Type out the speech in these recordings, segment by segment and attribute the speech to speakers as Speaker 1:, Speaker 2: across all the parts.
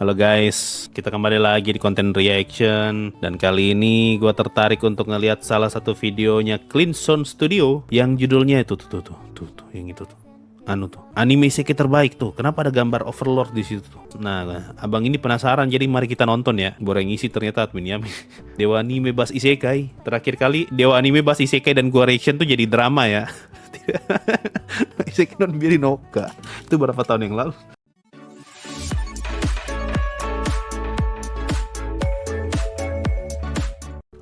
Speaker 1: Halo guys, kita kembali lagi di konten reaction. Dan kali ini gue tertarik untuk ngelihat salah satu videonya Cleanson Studio yang judulnya itu tuh, yang itu tuh. Anime isekai terbaik tuh. Kenapa ada gambar Overlord di situ tuh? Nah, abang ini penasaran, jadi mari kita nonton ya. Boreng isi ternyata admin Yamin. Dewa anime bahas isekai. Terakhir kali Dewa anime bahas isekai dan gua reaction tuh jadi drama ya. Isekai non Birinoka. Itu berapa tahun yang lalu?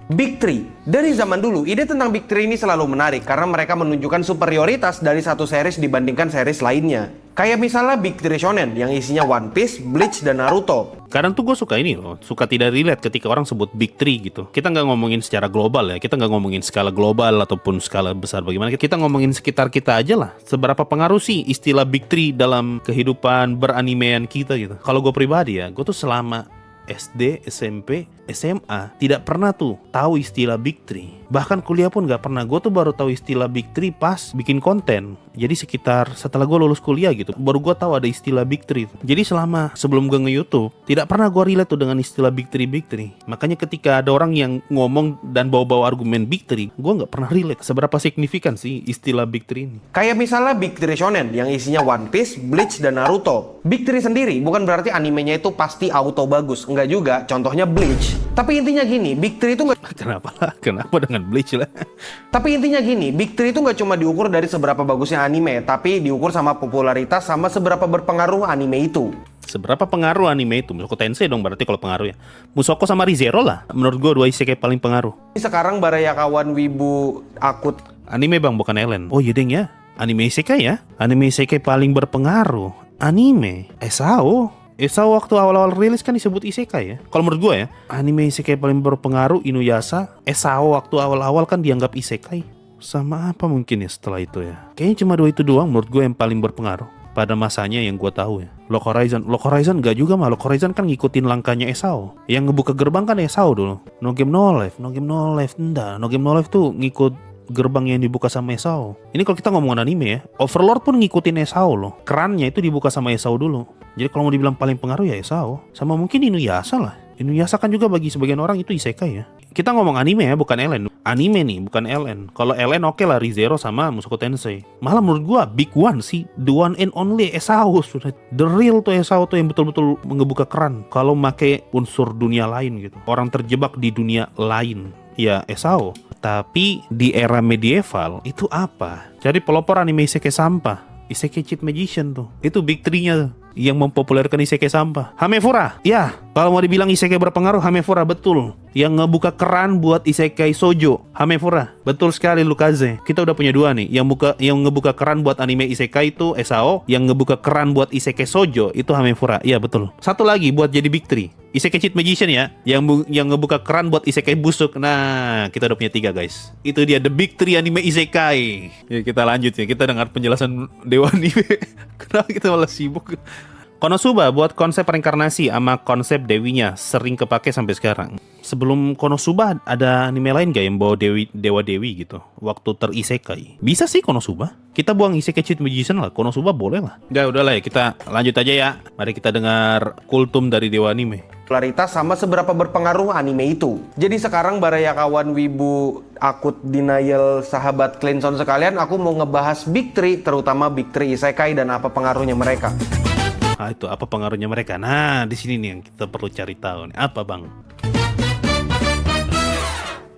Speaker 2: Big Three. Dari zaman dulu, ide tentang Big Three ini selalu menarik karena mereka menunjukkan superioritas dari satu series dibandingkan series lainnya. Kayak misalnya Big Three Shonen yang isinya One Piece, Bleach, dan Naruto.
Speaker 1: Kadang tuh gue suka ini loh, suka tidak relate ketika orang sebut Big Three gitu. Kita nggak ngomongin secara global ya, kita nggak ngomongin skala global ataupun skala besar bagaimana. Kita ngomongin sekitar kita aja lah. Seberapa pengaruh sih istilah Big Three dalam kehidupan beranimean kita gitu. Kalau gue pribadi ya, gue tuh selama SD, SMP, SMA tidak pernah tuh tahu istilah Big Three. Bahkan kuliah pun gak pernah. Gue tuh baru tahu istilah Big Three pas bikin konten. Jadi sekitar setelah gue lulus kuliah gitu, baru gue tahu ada istilah Big Three. Jadi selama sebelum gue nge-YouTube, tidak pernah gue relate tuh dengan istilah Big Three. Makanya ketika ada orang yang ngomong dan bawa-bawa argumen Big Three, gue gak pernah relate seberapa signifikan sih istilah Big Three ini.
Speaker 2: Kayak misalnya Big Three Shonen yang isinya One Piece, Bleach, dan Naruto. Big Three sendiri bukan berarti animenya itu pasti auto bagus. Enggak juga, contohnya Bleach. Tapi intinya gini, Big Three itu nggak...
Speaker 1: Kenapa dengan Bleach lah?
Speaker 2: Tapi intinya gini, Big Three itu nggak cuma diukur dari seberapa bagusnya anime, tapi diukur sama popularitas sama seberapa berpengaruh anime itu.
Speaker 1: Seberapa pengaruh anime itu? Mushoku Tensei dong berarti kalau pengaruh ya. Mushoku sama Re:Zero lah. Menurut gue dua isekai paling pengaruh.
Speaker 2: Sekarang Barayakawan Wibu akut.
Speaker 1: Anime bang, bukan Ellen. Oh iya deng ya. Anime isekai ya. Anime isekai paling berpengaruh. Anime. SAO waktu awal-awal rilis kan disebut isekai ya. Kalau menurut gue ya, anime isekai paling berpengaruh Inuyasha. SAO waktu awal-awal kan dianggap isekai. Sama apa mungkin ya setelah itu ya? Kayaknya cuma dua itu doang menurut gue yang paling berpengaruh pada masanya yang gue tahu ya. Log Horizon gak juga mah. Log Horizon kan ngikutin langkahnya SAO. Yang ngebuka gerbang kan SAO dulu. No Game No Life enggak. No Game No Life tuh ngikut gerbang yang dibuka sama SAO. Ini kalau kita ngomongin anime ya, Overlord pun ngikutin SAO loh. Kerannya itu dibuka sama SAO dulu. Jadi kalau mau dibilang paling pengaruh ya SAO. Sama mungkin Inuyasha lah. Inuyasha kan juga bagi sebagian orang itu isekai ya. Kita ngomong anime ya, bukan Ellen. Anime nih, bukan Ellen. Kalau Ellen oke lah, Re:Zero sama Mushoku Tensei. Malah menurut gua big one sih, the one and only SAO. The real tuh SAO tuh yang betul-betul ngebuka keran. Kalau make unsur dunia lain gitu. Orang terjebak di dunia lain. Ya SAO. Tapi di era medieval itu apa? Jadi pelopor anime isekai sampah. Isekai cheat magician tuh. Itu big three-nya tuh yang mempopulerkan isekai sampah. Hamefura. Ya, kalau mau dibilang isekai berpengaruh, Hamefura betul. Yang ngebuka keran buat isekai shoujo, Hamefura. Betul sekali Lukaze. Kita udah punya dua nih. Yang ngebuka keran buat anime isekai itu SAO, yang ngebuka keran buat isekai shoujo itu Hamefura. Iya betul. Satu lagi buat jadi big three. Isekai cheat magician ya, yang ngebuka keran buat isekai busuk. Nah, kita udah punya tiga guys. Itu dia the big three anime isekai. Ya kita lanjut ya. Kita dengar penjelasan Dewa Anime. Kenapa kita malah sibuk? Konosuba buat konsep reinkarnasi sama konsep dewinya sering kepake sampai sekarang. Sebelum Konosuba ada anime lain gak yang bawa dewa-dewi gitu waktu terisekai? Bisa sih Konosuba. Kita buang isekai cheat magician lah, Konosuba boleh lah. Ya udahlah ya, kita lanjut aja ya. Mari kita dengar kultum dari Dewa Anime.
Speaker 2: Popularitas sama seberapa berpengaruh anime itu. Jadi sekarang Barayakawan Wibu akut denial sahabat Cleanson sekalian, aku mau ngebahas Big Three, terutama Big Three isekai dan apa pengaruhnya mereka.
Speaker 1: Ah, itu apa pengaruhnya mereka? Nah, di sini nih yang kita perlu cari tahu nih. Apa, Bang?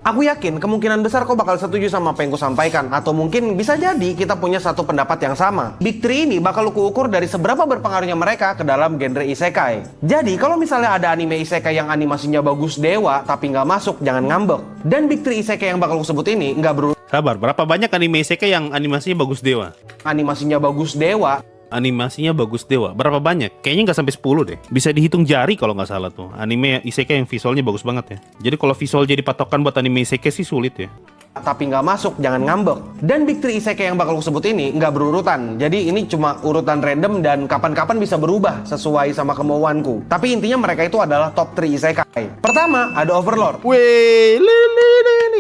Speaker 2: Aku yakin kemungkinan besar kau bakal setuju sama apa yang ku sampaikan. Atau mungkin bisa jadi kita punya satu pendapat yang sama. Big Three ini bakal ku ukur dari seberapa berpengaruhnya mereka ke dalam genre isekai. Jadi kalau misalnya ada anime isekai yang animasinya bagus dewa tapi nggak masuk, jangan ngambek. Dan Big Three isekai yang bakal ku sebut ini nggak berurusan.
Speaker 1: Sabar, berapa banyak anime isekai yang animasinya bagus dewa?
Speaker 2: Animasinya bagus dewa.
Speaker 1: Animasinya bagus dewa. Berapa banyak? Kayaknya nggak sampai 10 deh. Bisa dihitung jari kalau nggak salah tuh. Anime isekai yang visualnya bagus banget ya. Jadi kalau visual jadi patokan buat anime isekai sih sulit ya.
Speaker 2: tapi nggak masuk, jangan ngambek. Dan Big 3 Isekai yang bakal aku sebut ini nggak berurutan. Jadi ini cuma urutan random dan kapan-kapan bisa berubah sesuai sama kemauanku. Tapi intinya mereka itu adalah top 3 Isekai. Pertama, ada Overlord.
Speaker 1: Weh,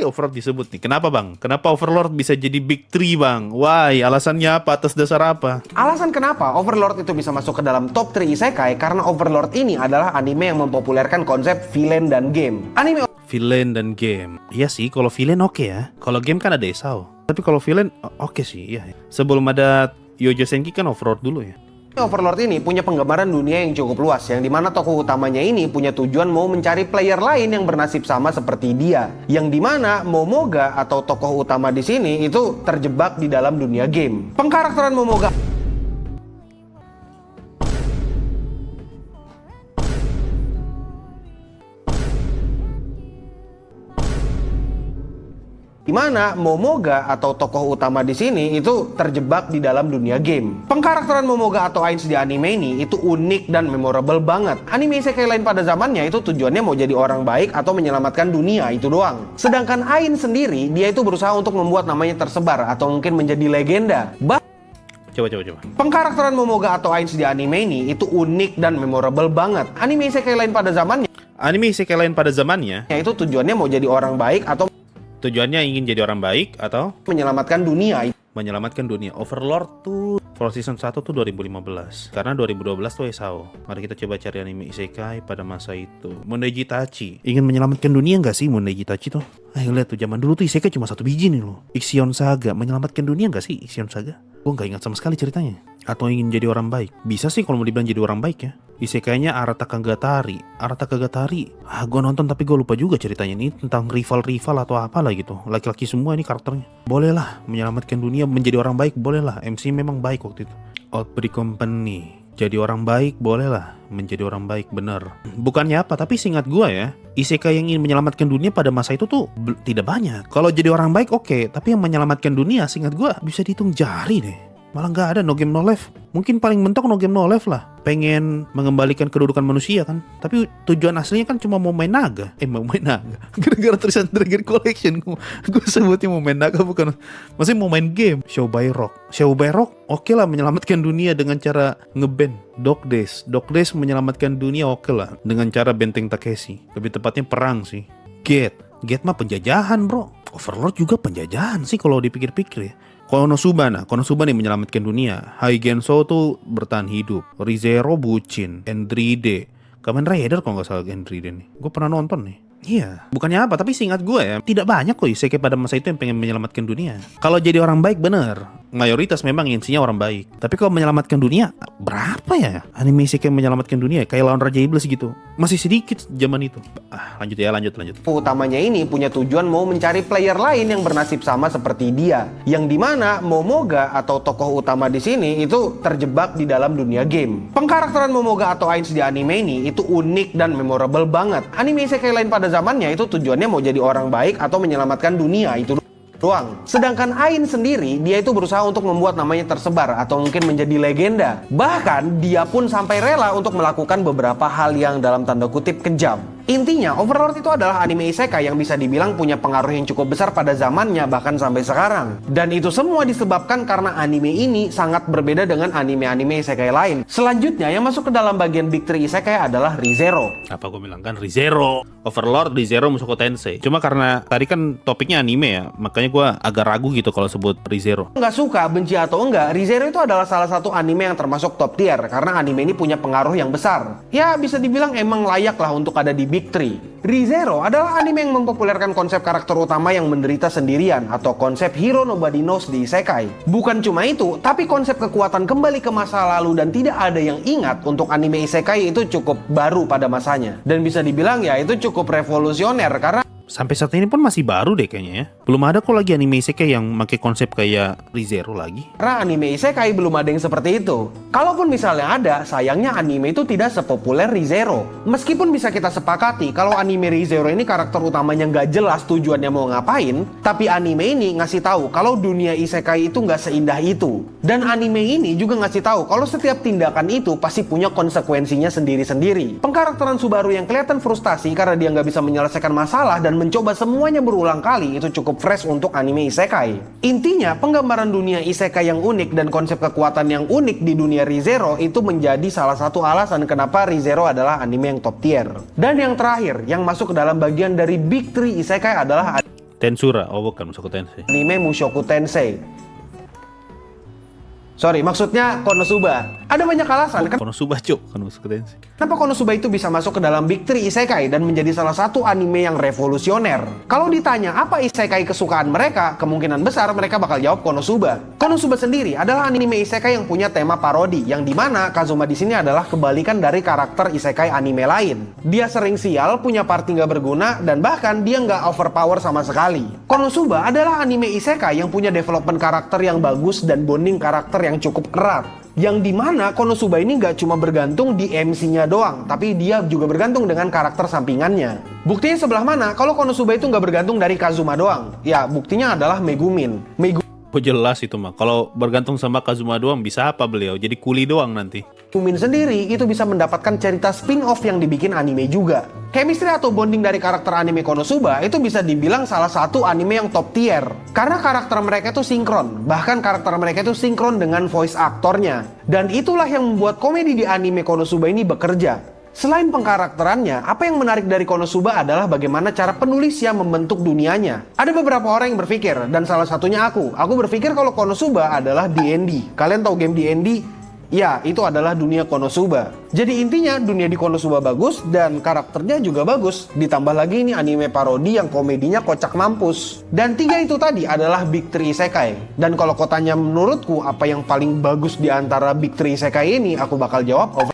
Speaker 1: Overlord disebut nih. Kenapa bang? Kenapa Overlord bisa jadi Big 3 bang? Why? Alasannya apa? Atas dasar apa?
Speaker 2: Alasan kenapa Overlord itu bisa masuk ke dalam top 3 Isekai karena Overlord ini adalah anime yang mempopulerkan konsep villain dan game. Anime
Speaker 1: Villain dan game. Iya sih, kalau villain oke ya. Kalau game kan ada Esau. Tapi kalau villain oke sih, iya. Sebelum ada Yojo Senki kan Overlord dulu ya.
Speaker 2: Overlord ini punya penggambaran dunia yang cukup luas, yang dimana tokoh utamanya ini punya tujuan mau mencari player lain yang bernasib sama seperti dia. Yang dimana Momoga atau tokoh utama di sini itu terjebak di dalam dunia game. Pengkarakteran Momoga di mana Momoga atau tokoh utama di sini itu terjebak di dalam dunia game. Pengkarakteran Momoga atau Ainz di anime ini itu unik dan memorable banget. Anime isekai lain pada zamannya itu tujuannya mau jadi orang baik atau menyelamatkan dunia, itu doang. Sedangkan Ainz sendiri, dia itu berusaha untuk membuat namanya tersebar atau mungkin menjadi legenda.
Speaker 1: Coba.
Speaker 2: Pengkarakteran Momoga atau Ainz di anime ini itu unik dan memorable banget. Anime isekai lain pada zamannya itu tujuannya mau jadi orang baik atau
Speaker 1: tujuannya ingin jadi orang baik atau
Speaker 2: menyelamatkan dunia.
Speaker 1: Overlord tuh for season 1 tuh 2015. Karena 2012 tuh Esau. Mari kita coba cari anime isekai pada masa itu. Mondeji Tachi. Ingin menyelamatkan dunia nggak sih Mondeji Tachi tuh? Ayo lihat tuh, zaman dulu tuh isekai cuma satu biji nih loh. Ixion Saga. Menyelamatkan dunia nggak sih Ixion Saga? Gue nggak ingat sama sekali ceritanya. Atau ingin jadi orang baik? Bisa sih kalau mau dibilang jadi orang baik ya. Isekainya Arataka Gatari. Gue nonton tapi gue lupa juga ceritanya. Ini tentang rival-rival atau apalah gitu. Laki-laki semua ini karakternya. Bolehlah menyelamatkan dunia, menjadi orang baik, bolehlah. MC memang baik waktu itu. Outbreak Company. Jadi orang baik, bolehlah menjadi orang baik, bener. Bukannya apa, tapi seingat gue ya, isekai yang ingin menyelamatkan dunia pada masa itu tuh tidak banyak. Kalau jadi orang baik oke, tapi yang menyelamatkan dunia seingat gue bisa dihitung jari deh. Malah nggak ada No Game No Life. Mungkin paling mentok No Game No Life lah. Pengen mengembalikan kedudukan manusia kan. Tapi tujuan aslinya kan cuma mau main naga. Mau main naga. Gara-gara tulisan Dragon Collection gue sebutnya mau main naga, bukan. Maksudnya mau main game. Show by Rock oke lah menyelamatkan dunia dengan cara ngeband. Dog Days menyelamatkan dunia oke lah dengan cara benteng Takeshi. Lebih tepatnya perang sih. Gate mah penjajahan bro. Overlord juga penjajahan sih kalau dipikir-pikir ya. Konosuba nih menyelamatkan dunia. Heigenso tuh bertahan hidup. Re:Zero bucin. Endride. Kamen Rider kalau nggak salah Endride nih. Gue pernah nonton nih. Iya, bukannya apa, tapi seingat gue ya, tidak banyak kok isekai pada masa itu yang pengen menyelamatkan dunia. Kalau jadi orang baik bener, mayoritas memang intinya orang baik. Tapi kalau menyelamatkan dunia, berapa ya anime isekai menyelamatkan dunia? Kayak lawan Raja Iblis gitu. Masih sedikit zaman itu. Lanjut.
Speaker 2: Utamanya ini punya tujuan mau mencari player lain yang bernasib sama seperti dia. Yang dimana Momoga atau tokoh utama di sini itu terjebak di dalam dunia game. Pengkarakteran Momoga atau Ainz di anime ini itu unik dan memorable banget. Anime isekai lain pada zamannya itu tujuannya mau jadi orang baik atau menyelamatkan dunia, itu doang. Sedangkan Ainz sendiri, dia itu berusaha untuk membuat namanya tersebar atau mungkin menjadi legenda. Bahkan dia pun sampai rela untuk melakukan beberapa hal yang dalam tanda kutip kejam. Intinya, Overlord itu adalah anime isekai yang bisa dibilang punya pengaruh yang cukup besar pada zamannya, bahkan sampai sekarang. Dan itu semua disebabkan karena anime ini sangat berbeda dengan anime-anime isekai lain. Selanjutnya, yang masuk ke dalam bagian Big 3 isekai adalah Re:Zero.
Speaker 1: Apa gue bilang kan Re:Zero. Overlord, Re:Zero, Mushoku Tensei. Cuma karena tadi kan topiknya anime ya, makanya gue agak ragu gitu kalau sebut Re:Zero.
Speaker 2: Nggak suka, benci atau enggak, Re:Zero itu adalah salah satu anime yang termasuk top tier karena anime ini punya pengaruh yang besar. Ya, bisa dibilang emang layak lah untuk ada di Big 3. Re:Zero adalah anime yang mempopulerkan konsep karakter utama yang menderita sendirian atau konsep hero nobody knows di isekai. Bukan cuma itu, tapi konsep kekuatan kembali ke masa lalu dan tidak ada yang ingat untuk anime isekai itu cukup baru pada masanya. Dan bisa dibilang ya itu cukup revolusioner karena
Speaker 1: sampai saat ini pun masih baru deh kayaknya ya. Belum ada kok lagi anime isekai yang pakai konsep kayak Re:Zero lagi.
Speaker 2: Karena anime isekai belum ada yang seperti itu. Kalaupun misalnya ada, sayangnya anime itu tidak sepopuler Re:Zero. Meskipun bisa kita sepakati kalau anime Re:Zero ini karakter utamanya nggak jelas tujuannya mau ngapain, tapi anime ini ngasih tahu kalau dunia isekai itu nggak seindah itu. Dan anime ini juga ngasih tahu kalau setiap tindakan itu pasti punya konsekuensinya sendiri-sendiri. Pengkarakteran Subaru yang kelihatan frustasi karena dia nggak bisa menyelesaikan masalah dan mencoba semuanya berulang kali itu cukup fresh untuk anime isekai. Intinya, penggambaran dunia isekai yang unik dan konsep kekuatan yang unik di dunia Re:Zero itu menjadi salah satu alasan kenapa Re:Zero adalah anime yang top tier. Dan yang terakhir, yang masuk ke dalam bagian dari Big 3 isekai adalah
Speaker 1: Tensura, oh bukan Mushoku Tensei.
Speaker 2: anime Mushoku Tensei. Sorry, maksudnya Konosuba. Ada banyak alasan
Speaker 1: Konosuba cuk, kan Mushoku Tensei.
Speaker 2: kenapa Konosuba itu bisa masuk ke dalam Big 3 isekai dan menjadi salah satu anime yang revolusioner. Kalau ditanya apa isekai kesukaan mereka, kemungkinan besar mereka bakal jawab Konosuba. Konosuba sendiri adalah anime isekai yang punya tema parodi, yang dimana Kazuma di sini adalah kebalikan dari karakter isekai anime lain. Dia sering sial, punya party nggak berguna, dan bahkan dia nggak overpower sama sekali. Konosuba adalah anime isekai yang punya development karakter yang bagus dan bonding karakter yang cukup erat. Yang dimana Konosuba ini nggak cuma bergantung di MC-nya doang, tapi dia juga bergantung dengan karakter sampingannya. Buktinya sebelah mana kalau Konosuba itu nggak bergantung dari Kazuma doang? Ya, buktinya adalah Megumin.
Speaker 1: Oh jelas itu mah. Kalau bergantung sama Kazuma doang bisa apa beliau? Jadi kuli doang nanti.
Speaker 2: Megumin sendiri itu bisa mendapatkan cerita spin-off yang dibikin anime juga. Chemistry atau bonding dari karakter anime Konosuba itu bisa dibilang salah satu anime yang top tier. Karena karakter mereka itu sinkron. Bahkan karakter mereka itu sinkron dengan voice aktornya. Dan itulah yang membuat komedi di anime Konosuba ini bekerja. Selain pengkarakterannya, apa yang menarik dari Konosuba adalah bagaimana cara penulisnya membentuk dunianya. Ada beberapa orang yang berpikir, dan salah satunya aku. Aku berpikir kalau Konosuba adalah D&D. Kalian tahu game D&D? Ya, itu adalah dunia Konosuba. Jadi intinya dunia di Konosuba bagus dan karakternya juga bagus. Ditambah lagi ini anime parodi yang komedinya kocak mampus. Dan 3 itu tadi adalah Big 3 Isekai. Dan kalau kau tanya menurutku apa yang paling bagus di antara Big 3 Isekai ini, aku bakal jawab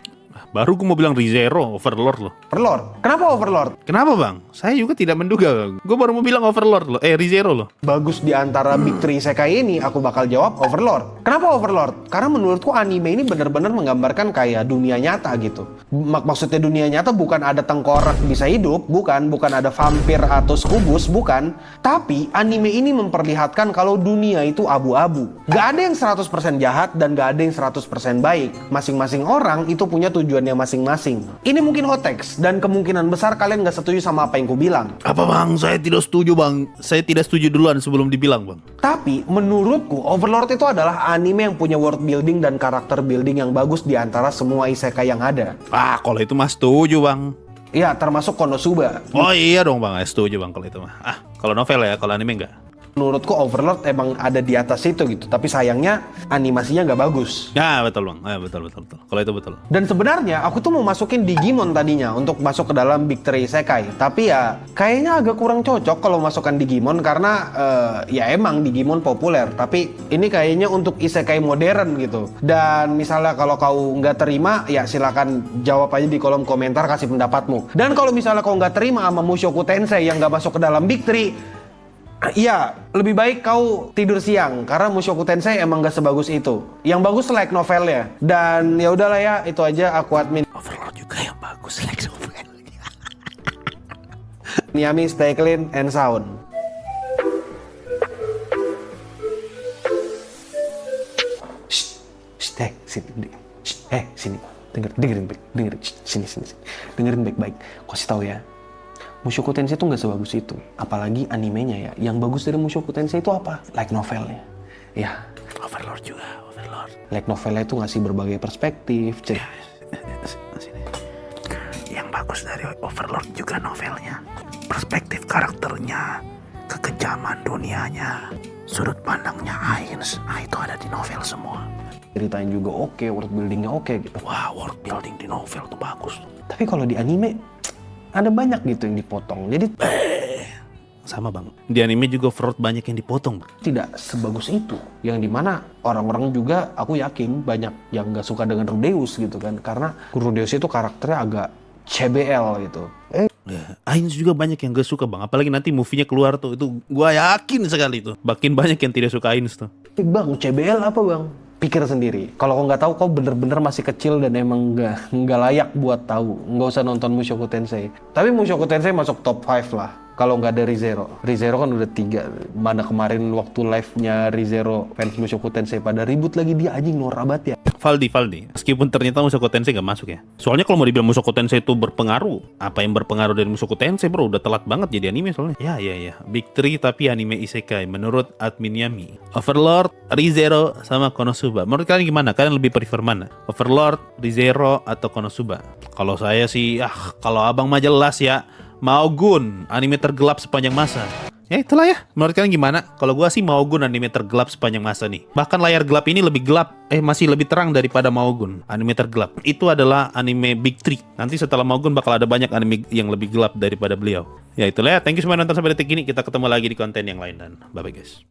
Speaker 1: Baru gue mau bilang Re:Zero, Overlord loh.
Speaker 2: Overlord. Kenapa Overlord?
Speaker 1: Kenapa bang? Saya juga tidak menduga. Gue baru mau bilang Overlord loh. Re:Zero loh.
Speaker 2: Bagus di antara Big 3 Isekai ini, aku bakal jawab Overlord. Kenapa Overlord? Karena menurutku anime ini benar-benar menggambarkan kayak dunia nyata gitu. Maksudnya dunia nyata bukan ada tengkorak bisa hidup, bukan ada vampir atau skubus, bukan. Tapi anime ini memperlihatkan kalau dunia itu abu-abu. Gak ada yang 100% jahat dan gak ada yang 100% baik. Masing-masing orang itu punya tujuannya masing-masing. Ini mungkin hot takes dan kemungkinan besar kalian gak setuju sama apa yang ku bilang.
Speaker 1: Apa bang? Saya tidak setuju bang. Saya tidak setuju duluan sebelum dibilang bang.
Speaker 2: Tapi menurutku Overlord itu adalah anime yang punya world building dan karakter building yang bagus di antara semua isekai yang ada.
Speaker 1: Ah kalau itu mas setuju bang.
Speaker 2: Ya termasuk Konosuba.
Speaker 1: Oh iya dong bang, setuju bang kalau itu mah. Ah kalau novel ya, kalau anime enggak.
Speaker 2: Menurutku Overlord emang ada di atas itu gitu. Tapi sayangnya animasinya nggak bagus.
Speaker 1: Ya betul bang, betul. Kalau itu betul.
Speaker 2: Dan sebenarnya aku tuh mau masukin Digimon tadinya untuk masuk ke dalam Big 3 Isekai. Tapi ya kayaknya agak kurang cocok kalau masukkan Digimon karena ya emang Digimon populer. Tapi ini kayaknya untuk Isekai modern gitu. Dan misalnya kalau kau nggak terima, ya silakan jawab aja di kolom komentar, kasih pendapatmu. Dan kalau misalnya kau nggak terima sama Mushoku Tensei yang nggak masuk ke dalam Big 3, iya, lebih baik kau tidur siang karena Mushoku Tensei emang gak sebagus itu. Yang bagus like novelnya. Dan ya udahlah ya, itu aja aku admin.
Speaker 1: Overlord juga yang bagus like novelnya.
Speaker 2: Niami, stay clean and sound. Sini. Sini. Dengerin baik. Sini. Dengerin baik-baik. Kau kasih tahu ya. Mushoku Tensei itu nggak sebagus itu, apalagi animenya ya. Yang bagus dari Mushoku Tensei itu apa? Light novelnya. Ya.
Speaker 1: Overlord juga, Overlord.
Speaker 2: Light novelnya itu ngasih berbagai perspektif.
Speaker 1: Yang bagus dari Overlord juga novelnya, perspektif karakternya, kekejaman dunianya, sudut pandangnya Ainz. Nah itu ada di novel semua.
Speaker 2: Ceritanya juga oke, world buildingnya oke gitu.
Speaker 1: Wah, world building di novel tuh bagus.
Speaker 2: Tapi kalau di anime ada banyak gitu yang dipotong. Jadi
Speaker 1: sama bang, di anime juga Overlord banyak yang dipotong.
Speaker 2: Tidak sebagus itu. Yang dimana orang-orang juga, aku yakin banyak yang gak suka dengan Rudeus gitu kan. Karena Rudeus itu karakternya agak CBL gitu.
Speaker 1: Ainz juga banyak yang gak suka bang. Apalagi nanti movie-nya keluar tuh, itu gua yakin sekali tuh. Makin banyak yang tidak suka Ainz tuh.
Speaker 2: Bang, CBL apa bang? Pikir sendiri. Kalau kau nggak tahu, kau bener-bener masih kecil dan emang nggak layak buat tahu. Nggak usah nonton Mushoku Tensei. Tapi Mushoku Tensei masuk top 5 lah. kalau nggak ada Rizero. Rizero kan udah 3. Mana kemarin waktu live-nya Rizero fans Mushoku Tensei pada ribut lagi, dia anjing norak banget ya.
Speaker 1: Valdi. Meskipun ternyata Mushoku Tensei gak masuk ya. Soalnya kalau mau dibilang Mushoku Tensei itu berpengaruh, apa yang berpengaruh dari Mushoku Tensei bro? Udah telat banget jadi anime soalnya. Ya. Big 3 tapi anime isekai menurut admin Yami. Overlord, Rizero, sama Konosuba. Menurut kalian gimana? Kalian lebih prefer mana? Overlord, Rizero, atau Konosuba? Kalau saya sih, kalau abang mah jelas ya. Maogun, anime tergelap sepanjang masa. Ya itulah ya, menurut kalian gimana? Kalau gua sih Maogun anime tergelap sepanjang masa nih. Bahkan layar gelap ini lebih gelap, masih lebih terang daripada Maogun, anime tergelap. Itu adalah anime Big 3. Nanti setelah Maogun bakal ada banyak anime yang lebih gelap daripada beliau. Ya itulah ya, thank you semua nonton sampai detik ini. Kita ketemu lagi di konten yang lain dan bye-bye guys.